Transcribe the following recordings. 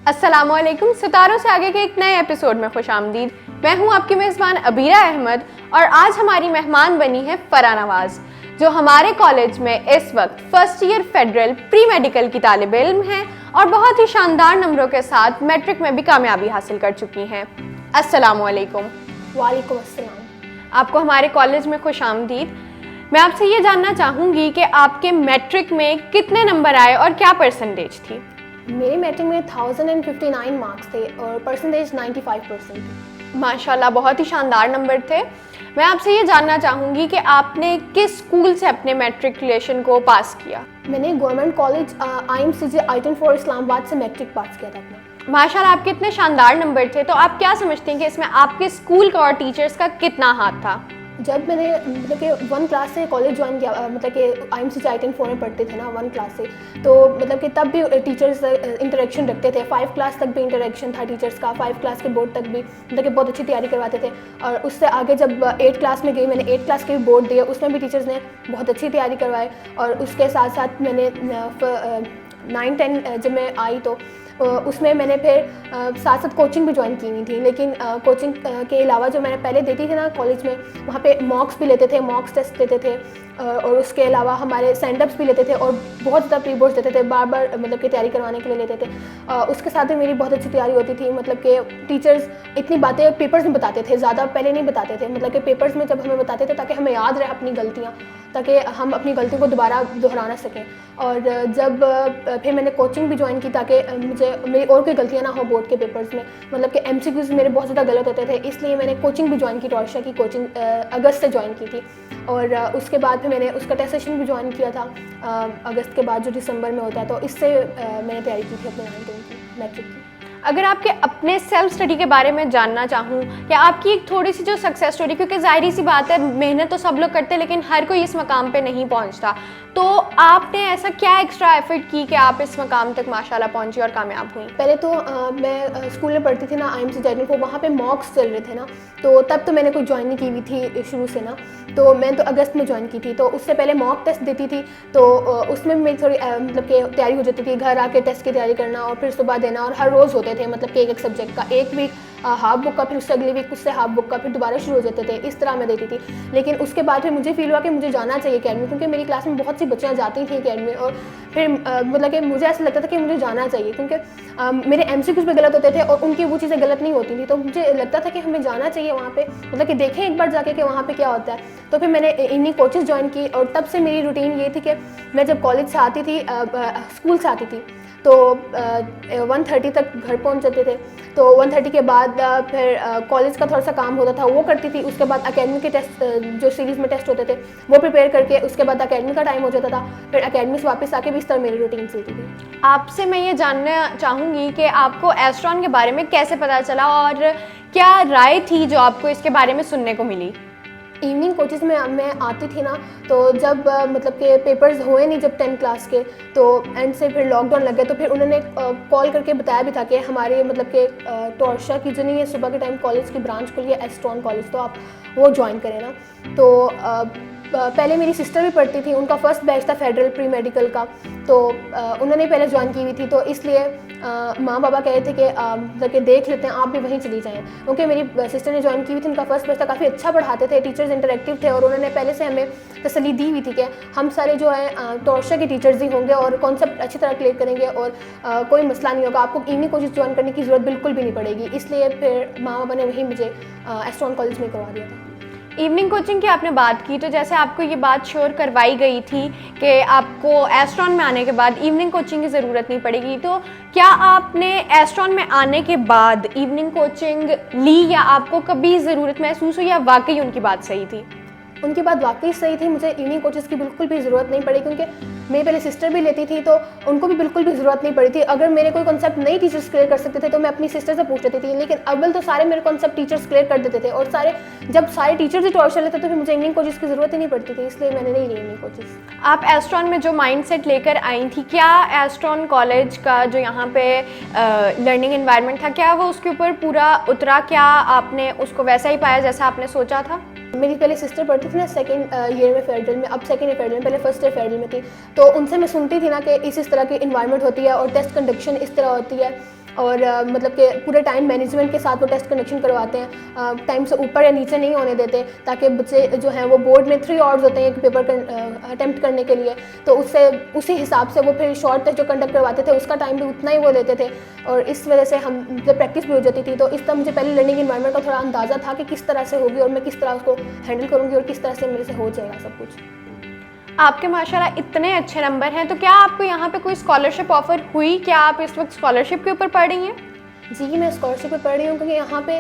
अस्सलामुअलैकुम। सितारों से आगे के एक नए एपिसोड में खुश आमदीद। मैं हूं आपकी मेज़बान अबीरा अहमद और आज हमारी मेहमान बनी है फरा नवाज, जो हमारे कॉलेज में इस वक्त first year federal pre medical की तालिब इल्म हैं और बहुत ही शानदार नंबरों के साथ मैट्रिक में भी कामयाबी हासिल कर चुकी हैं। अस्सलामुअलैकुम। वालेकुम अस्सलाम। आपको हमारे कॉलेज में खुश आमदीद। मैं आपसे ये जानना चाहूँगी कि आपके मैट्रिक में कितने नंबर आए और क्या परसेंटेज थी? मेरे मैट्रिक में 1059 मार्क्स थे और परसेंटेज 95% थी। माशाल्लाह, बहुत ही शानदार नंबर थे। मैं आपसे ये जानना चाहूँगी कि आपने किस स्कूल से अपने मैट्रिकुलेशन को पास किया? मैंने government college IMCJ I-10 Islamabad से मैट्रिक पास किया था अपना। माशाल्लाह, आपके इतने शानदार नंबर थे, तो आप क्या समझते हैं कि इसमें आपके स्कूल का और टीचर्स का कितना हाथ था? जब मैंने मतलब कि 1 क्लास से कॉलेज ज्वाइन किया, मतलब कि IMCJ I-10 में पढ़ते थे ना 1 क्लास से, तो मतलब कि तब भी टीचर्स इंटरेक्शन रखते थे। 5 क्लास तक भी इंटरेक्शन था टीचर्स का, 5 क्लास के बोर्ड तक भी मतलब कि बहुत अच्छी तैयारी करवाते थे। और उससे आगे जब 8 क्लास में गई, मैंने 8 क्लास के भी बोर्ड दिए, उसमें भी टीचर्स ने बहुत अच्छी तैयारी करवाई। और उसके साथ साथ मैंने 9-10 जब मैं आई तो उसमें मैंने फिर साथ साथ कोचिंग भी ज्वाइन की हुई थी। लेकिन कोचिंग के अलावा जो मैंने पहले देती थी ना कॉलेज में, वहाँ पे मॉक्स भी लेते थे, मॉक्स टेस्ट देते थे और उसके अलावा हमारे सेंडअप्स भी लेते थे और बहुत ज़्यादा प्री बोर्ड्स देते थे, बार बार मतलब कि तैयारी करवाने के लिए लेते थे। उसके साथ भी मेरी बहुत अच्छी तैयारी होती थी। मतलब कि टीचर्स इतनी बातें पेपर्स में बताते थे, ज़्यादा पहले नहीं बताते थे। मतलब कि पेपर्स में जब हमें बताते थे ताकि हमें याद रहे अपनी गलतियाँ, ताकि हम अपनी गलतियों को दोबारा दोहरा ना सकें। और जब फिर मैंने कोचिंग भी ज्वाइन की ताकि मुझे मेरी और कोई गलतियाँ ना हो बोर्ड के पेपर्स में। मतलब कि MCQs मेरे बहुत ज़्यादा गलत होते थे, इसलिए मैंने कोचिंग भी ज्वाइन की, टॉर्शा की कोचिंग अगस्त से ज्वाइन की थी। और उसके बाद फिर मैंने उसका टेस्ट सेशन भी ज्वाइन किया था अगस्त के बाद, जो दिसंबर में होता है। तो इससे मैंने तैयारी की थी अपने 9-10 की मैट्रिक की। अगर आपके अपने सेल्फ स्टडी के बारे में जानना चाहूँ कि आपकी एक थोड़ी सी जो सक्सेस स्टोरी, क्योंकि जाहिर सी बात है मेहनत तो सब लोग करते हैं लेकिन हर कोई इस मकाम पे नहीं पहुँचता, तो आपने ऐसा क्या एक्स्ट्रा एफर्ट की कि आप इस मकाम तक माशाल्लाह पहुँची और कामयाब हुई? पहले तो मैं स्कूल में पढ़ती थी ना IMCJ I-10, वहाँ पे मॉक्स चल रहे थे ना, तो तब तो मैंने कोई ज्वाइन नहीं की हुई थी शुरू से ना, तो मैं तो अगस्त में ज्वाइन की थी। तो उससे पहले मॉक टेस्ट देती थी, तो उसमें मेरी थोड़ी मतलब कि तैयारी हो जाती थी, घर आके टेस्ट की तैयारी करना और फिर सुबह देना। और हर रोज़ होते थे, मतलब कि एक सब्जेक्ट का, एक वीक हाफ बुक का, फिर उससे अगले वीक उससे हाफ बुक का, फिर दोबारा शुरू हो जाते थे। इस तरह मैं देती थी। लेकिन उसके बाद फिर मुझे फील हुआ कि मुझे जाना चाहिए अकेडमी, क्योंकि मेरी क्लास में बहुत सी बच्चियाँ जाती थी अकेडमी। और फिर मतलब कि मुझे ऐसा लगता था कि मुझे जाना चाहिए, क्योंकि मेरे MCQs भी गलत होते थे और उनकी वो चीज़ें गलत नहीं होती थी। तो मुझे लगता था कि हमें जाना चाहिए वहाँ पे, मतलब कि देखें एक बार जाके कि वहाँ पे क्या होता है। तो फिर मैंने इन्हीं कोचेस ज्वाइन की और तब से मेरी रूटीन ये थी कि मैं जब कॉलेज से आती थी, स्कूल से आती थी, तो 1:30 तक घर पहुंच जाते थे। तो 1:30 के बाद फिर कॉलेज का थोड़ा सा काम होता था, वो करती थी। उसके बाद एकेडमी के टेस्ट, जो सीरीज़ में टेस्ट होते थे, वो प्रिपेयर करके उसके बाद एकेडमी का टाइम हो जाता था। फिर एकेडमी से वापस आके भी इस तरह मेरी रूटीन चलती थी। आपसे मैं ये जानना चाहूँगी कि आपको एस्ट्रॉन के बारे में कैसे पता चला और क्या राय थी जो आपको इसके बारे में सुनने को मिली? इवनिंग कोचेस में मैं आती थी ना, तो जब मतलब के पेपर्स हुए नहीं जब 10 क्लास के, तो एंड से फिर लॉकडाउन लग गया, तो फिर उन्होंने कॉल करके बताया भी था कि हमारे मतलब के टॉर्शा की जो नहीं है सुबह के टाइम कॉलेज की ब्रांच खुली है एस्ट्रॉन कॉलेज, तो आप वो ज्वाइन करें ना। तो पहले मेरी सिस्टर भी पढ़ती थी, उनका फर्स्ट बैच था फेडरल प्री मेडिकल का, तो उन्होंने पहले ज्वाइन की हुई थी। तो इसलिए माँ बाबा कह रहे थे कि मतलब कि देख लेते हैं, आप भी वहीं चली जाएँ, क्योंकि मेरी सिस्टर ने ज्वाइन की हुई थी, उनका फर्स्ट बैच था, काफ़ी अच्छा पढ़ाते थे, टीचर्स इंटरेक्टिव थे और उन्होंने पहले से हमें तसल्ली दी हुई थी कि हम सारे जो है टॉर्शा के टीचर्स ही होंगे और कॉन्सेप्ट अच्छी तरह क्लियर करेंगे और कोई मसला नहीं होगा, आपको इवनिंग कोचिंग ज्वाइन करने की ज़रूरत बिल्कुल भी नहीं पड़ेगी। इसलिए फिर माँ बाबा ने वहीं मुझे एस्ट्रॉन कॉलेज में करवा दिया था। इवनिंग कोचिंग की आपने बात की, तो जैसे आपको ये बात श्योर करवाई गई थी कि आपको एस्ट्रॉन में आने के बाद इवनिंग कोचिंग की ज़रूरत नहीं पड़ेगी, तो क्या आपने एस्ट्रॉन में आने के बाद इवनिंग कोचिंग ली या आपको कभी ज़रूरत महसूस हुई या वाकई उनकी बात सही थी? उनकी बात वाकई सही थी, मुझे इवनिंग कोचेस की बिल्कुल भी ज़रूरत नहीं पड़ी, क्योंकि मेरी पहले सिस्टर भी लेती थी तो उनको भी बिल्कुल भी ज़रूरत नहीं पड़ी थी। अगर मेरे कोई कॉन्सेप्ट नहीं टीचर्स क्लियर कर सकते थे तो मैं अपनी सिस्टर से पूछ लेती थी, लेकिन अव्वल तो सारे मेरे कॉन्सेप्ट टीचर्स क्लियर कर देते थे और जब सारे टीचर्स ही टॉर्चर लेते तो फिर मुझे इवनिंग कोचेस की ज़रूरत ही नहीं पड़ती थी, इसलिए मैंने नहीं ली इवनिंग कोचेस। आप एस्ट्रॉन में जो माइंडसेट लेकर आई थी, क्या एस्ट्रॉन कॉलेज का जो यहाँ पे लर्निंग एनवायरनमेंट था, क्या वो उसके ऊपर पूरा उतरा? क्या आपने उसको वैसा ही पाया जैसा आपने सोचा था? मेरी पहले सिस्टर पढ़ती थी ना सेकंड ईयर में फेडरल में, अब सेकंड ईयर फेडरल में, पहले फर्स्ट ईयर फेडरल में थी, तो उनसे मैं सुनती थी ना कि इस तरह की इन्वायरमेंट होती है और टेस्ट कंडक्शन इस तरह होती है और मतलब कि पूरे टाइम मैनेजमेंट के साथ वो टेस्ट कंडक्शन करवाते हैं, टाइम से ऊपर या नीचे नहीं होने देते, ताकि बच्चे जो हैं वो बोर्ड में 3 आवर्स होते हैं एक पेपर अटेम्प्ट करने के लिए, तो उससे उसी हिसाब से वो फिर शॉर्ट टेस्ट जो कंडक्ट करवाते थे उसका टाइम भी उतना ही वो लेते थे, और इस वजह से हम जब प्रैक्टिस भी हो जाती थी। तो इस तरह मुझे पहले लर्निंग इन्वायरमेंट का थोड़ा अंदाज़ा था कि किस तरह से होगी और मैं किस तरह उसको हैंडल करूँगी और किस तरह से मेरे से हो जाएगा सब कुछ। आपके माशाल्लाह इतने अच्छे नंबर हैं, तो क्या आपको यहाँ पे कोई स्कॉलरशिप ऑफर हुई? क्या आप इस वक्त स्कॉलरशिप के ऊपर पढ़ रही हैं? जी, मैं स्कॉलरशिप पे पढ़ रही हूँ, क्योंकि यहाँ पे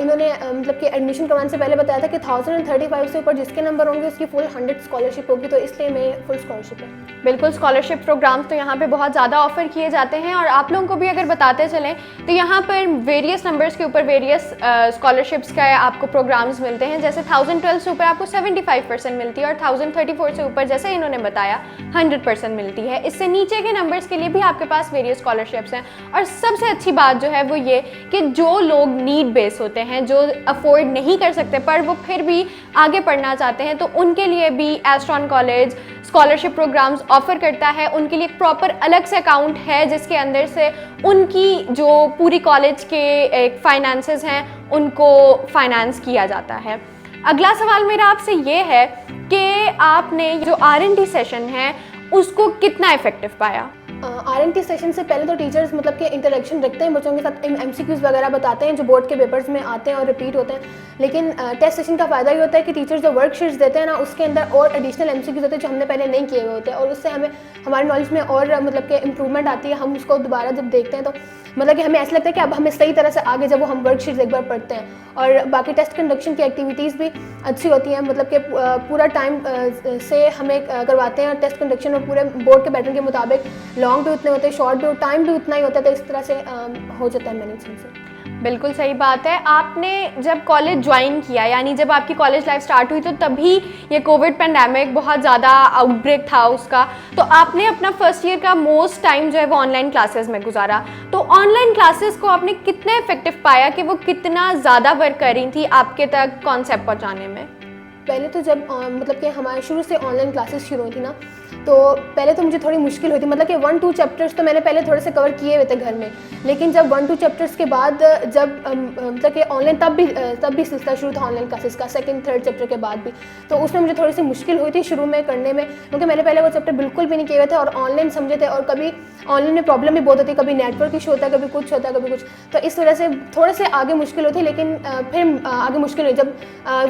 इन्होंने मतलब कि एडमिशन करवाने से पहले बताया था कि 1035 से ऊपर जिसके नंबर होंगे उसकी फुल 100 स्कॉलरशिप होगी, तो इसलिए मैं फुल स्कॉलरशिप है। बिल्कुल, स्कॉलरशिप प्रोग्राम्स तो यहाँ पे बहुत ज़्यादा ऑफर किए जाते हैं, और आप लोगों को भी अगर बताते चलें तो यहाँ पर वेरियस नंबर्स के ऊपर वेरियस स्कॉलरशिप्स का आपको प्रोग्राम्स मिलते हैं। जैसे 1012 से ऊपर आपको 75% मिलती है, और 1034 से ऊपर जैसे इन्होंने बताया 100% मिलती है। इससे नीचे के नंबर्स के लिए भी आपके पास वेरियस स्कॉलरशिप्स हैं। और सबसे अच्छी बात जो है वो ये कि जो लोग नीड बेस होते हैं, जो अफोर्ड नहीं कर सकते पर वो फिर भी आगे पढ़ना चाहते हैं, तो उनके लिए भी Astron college scholarship programs offer करता है। उनके लिए प्रॉपर अलग से अकाउंट है जिसके अंदर से उनकी जो पूरी कॉलेज के एक फाइनेंसेस हैं उनको फाइनेंस किया जाता है। अगला सवाल मेरा आपसे ये है कि आपने जो R&D सेशन है उसको कितना इफेक्टिव पाया? R&D सेशन से पहले तो टीचर्स मतलब कि इंटरेक्शन रखते हैं बच्चों के साथ, MCQs वगैरह बताते हैं जो बोर्ड के पेपर्स में आते हैं और रिपीट होते हैं, लेकिन टेस्ट सेशन का फ़ायदा ये होता है कि टीचर्स जो वर्कशीट्स देते हैं ना उसके अंदर और एडिशनल MCQs होते हैं जो हमने पहले नहीं किए हुए होते हैं, और उससे हमें हमारी नॉलेज में और मतलब कि इम्प्रूवमेंट आती है। हम उसको दोबारा जब देखते हैं तो मतलब कि हमें ऐसा लगता है कि अब हमें सही तरह से आगे जब वो हम वर्कशीट्स एक बार पढ़ते हैं। और बाकी टेस्ट कंडक्शन की एक्टिविटीज़ भी अच्छी होती हैं, मतलब कि पूरा टाइम से हमें करवाते हैं टेस्ट कंडक्शन, और पूरे बोर्ड के पैटर्न के मुताबिक लॉन्ग भी उतने होते हैं, शॉर्ट भी, टाइम भी उतना ही होता है, तो इस तरह से हो जाता है मैनेजमेंट से। बिल्कुल सही बात है। आपने जब कॉलेज ज्वाइन किया, यानी जब आपकी कॉलेज लाइफ स्टार्ट हुई, तो तभी ये कोविड पेंडेमिक बहुत ज़्यादा आउटब्रेक था उसका, तो आपने अपना फर्स्ट ईयर का मोस्ट टाइम जो है वो ऑनलाइन क्लासेस में गुजारा। तो ऑनलाइन क्लासेस को आपने कितना इफेक्टिव पाया कि वो कितना ज़्यादा वर्क कर रही थी आपके तक कॉन्सेप्ट पहुँचाने में? पहले तो जब मतलब कि हमारे शुरू से ऑनलाइन क्लासेस शुरू हुई थी ना, तो पहले तो मुझे थोड़ी मुश्किल हुई थी, मतलब कि 1-2 चैप्टर्स तो मैंने पहले थोड़े से कवर किए हुए थे घर में, लेकिन जब 1-2 चैप्टर्स के बाद जब मतलब कि ऑनलाइन तब भी सिलसिला शुरू था ऑनलाइन क्लासेस का, 2nd-3rd चैप्टर के बाद भी, तो उसमें मुझे थोड़ी सी मुश्किल हुई थी शुरू में करने में, क्योंकि मैंने पहले वो चैप्टर बिल्कुल भी नहीं किए हुए थे और ऑनलाइन समझे थे, और कभी ऑनलाइन में प्रॉब्लम भी बहुत होती है, कभी नेटवर्क इशू होता है, कभी कुछ होता है, कभी कुछ, तो इस वजह से थोड़े से आगे मुश्किल हुई थी। लेकिन फिर आगे मुश्किल हुई जब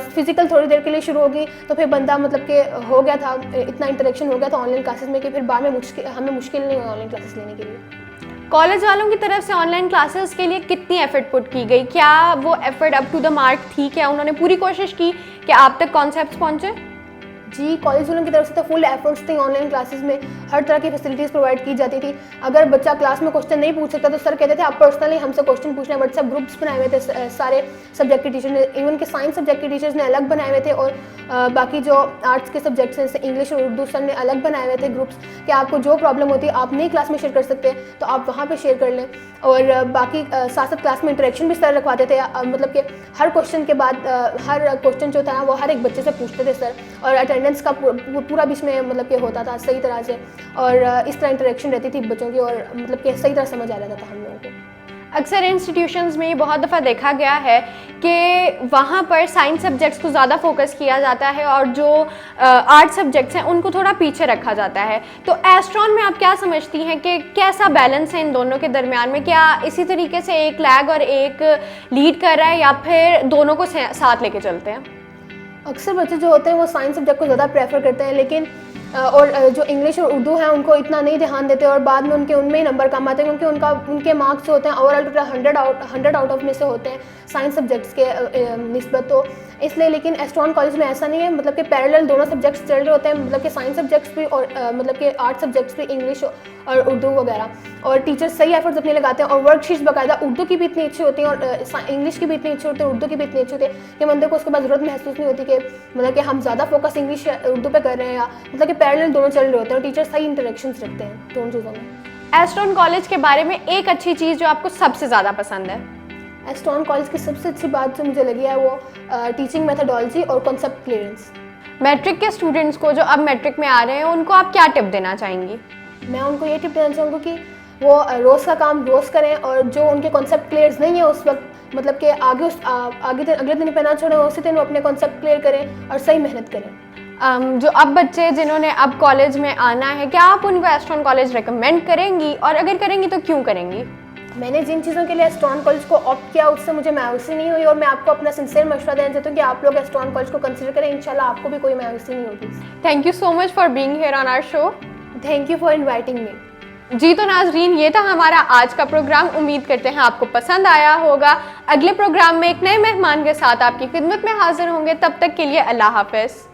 फिजिकल थोड़ी देर के लिए शुरू होगी, तो फिर बंदा मतलब कि हो गया था, इतना इंटरेक्शन हो गया था ऑनलाइन क्लासेस में कि फिर बाद में हमें मुश्किल नहीं हुई ऑनलाइन क्लासेस लेने के लिए। कॉलेज वालों की तरफ से ऑनलाइन क्लासेस के लिए कितनी एफर्ट पुट की गई? क्या वो effort up to the mark थी? क्या उन्होंने पूरी कोशिश की कि आप तक कॉन्सेप्ट्स पहुंचे? जी, कॉलेज वालों की तरफ से तो फुल एफर्ट्स थे। ऑनलाइन क्लासेस में हर तरह की फैसिलिटीज़ प्रोवाइड की जाती थी। अगर बच्चा क्लास में क्वेश्चन नहीं पूछ सकता तो सर कहते थे आप पर्सनली हमसे क्वेश्चन पूछना। व्हाट्सएप ग्रुप्स बनाए हुए थे सारे सब्जेक्ट के टीचर ने, इवन के साइंस सब्जेक्ट के टीचर्स ने अलग बनाए हुए थे, और बाकी जो आर्ट्स के सब्जेक्ट्स हैं जैसे इंग्लिश और उर्दू सर ने अलग बनाए हुए थे ग्रुप्स कि आपको जो प्रॉब्लम होती है आप नहीं क्लास में शेयर कर सकते तो आप वहाँ पर शेयर कर लें। और बाकी साथ साथ क्लास में इंटरेक्शन भी सर रखवाते थे, मतलब कि हर क्वेश्चन के बाद हर क्वेश्चन जो था वो हर एक बच्चे से पूछते थे सर, और अटेंडेंस का पूरा बीच में मतलब कि होता था सही तरह से, और इस तरह इंटरेक्शन रहती थी बच्चों की, और मतलब कि सही तरह समझ आ जाता था हम लोगों को। अक्सर इंस्टीट्यूशंस में ये बहुत दफ़ा देखा गया है कि वहाँ पर साइंस सब्जेक्ट्स को ज़्यादा फोकस किया जाता है और जो आर्ट सब्जेक्ट्स हैं उनको थोड़ा पीछे रखा जाता है। तो एस्ट्रॉन में आप क्या समझती हैं कि कैसा बैलेंस है इन दोनों के दरमियान में? क्या इसी तरीके से एक लैग और एक लीड कर रहा है, या फिर दोनों को साथ लेके चलते हैं? अक्सर बच्चे जो होते हैं वो साइंस सब्जेक्ट को ज़्यादा प्रेफर करते हैं, लेकिन और जो इंग्लिश और उर्दू हैं उनको इतना नहीं ध्यान देते, और बाद में उनमें ही नंबर कम आते हैं, क्योंकि उनके मार्क्स जो होते हैं ओवरऑल टोटल 100 आउट ऑफ में से होते हैं साइंस सब्जेक्ट्स के निस्बत। तो इसलिए लेकिन एस्ट्रॉन कॉलेज में ऐसा नहीं है, मतलब कि पैरेलल दोनों सब्जेक्ट्स चल रहे होते हैं, मतलब कि साइंस सब्जेक्ट्स भी और मतलब कि आर्ट सब्जेक्ट्स भी, इंग्लिश और उर्दू वगैरह, और टीचर्स सही एफर्ट्स अपने लगाते हैं, और वर्कशीट्स बाकायदा उर्दू की भी इतनी अच्छी होती हैं और इंग्लिश की भी इतनी अच्छी होती है, उर्दू की भी इतनी अच्छी होती है कि बंदे को उसके बाद ज़रूरत महसूस नहीं होती कि मतलब कि हम ज़्यादा फोकस इंग्लिश या उर्दू पे कर रहे हैं, या मतलब कि पैरेलल दोनों चल रहे होते हैं और टीचर्स सही इंटरेक्शंस रखते हैं दोनों चीज़ों में। एस्ट्रॉन कॉलेज के बारे में एक अच्छी चीज़ जो आपको सबसे ज़्यादा पसंद है? एस्ट्रॉन कॉलेज की सबसे अच्छी बात जो मुझे लगी है वो टीचिंग मेथडोलॉजी और कॉन्सेप्ट क्लियरेंस। मैट्रिक के स्टूडेंट्स को जो अब मैट्रिक में आ रहे हैं उनको आप क्या टिप देना चाहेंगी? मैं उनको ये टिप देना चाहूँगी कि वो रोज़ का काम रोज़ करें, और जो उनके कॉन्सेप्ट क्लियर नहीं है उस वक्त, मतलब कि आगे दिन अगले दिन पे ना छोड़ें, उसी दिन वो अपने कॉन्सेप्ट क्लियर करें और सही मेहनत करें। जो अब बच्चे जिन्होंने अब कॉलेज में आना है, क्या आप उनको एस्ट्रॉन कॉलेज रेकमेंड करेंगी, और अगर करेंगी तो क्यों करेंगी? मैंने जिन चीज़ों के लिए एस्ट्रॉन कॉलेज को ऑप्ट किया उससे मुझे मायूसी नहीं हुई, और मैं आपको अपना सिंसियर मशवरा देना चाहती हूँ कि आप लोग एस्ट्रॉन कॉलेज को कंसिडर करें, इंशाल्लाह आपको भी कोई मायूसी नहीं होगी। Thank you so much for being here on our show. Thank you for inviting me. जी तो नाजरीन, ये था हमारा आज का प्रोग्राम। उम्मीद करते हैं आपको पसंद आया होगा। अगले प्रोग्राम में एक नए मेहमान के साथ आपकी खिदमत में हाजिर होंगे। तब तक के लिए अल्लाह हाफ़िज़।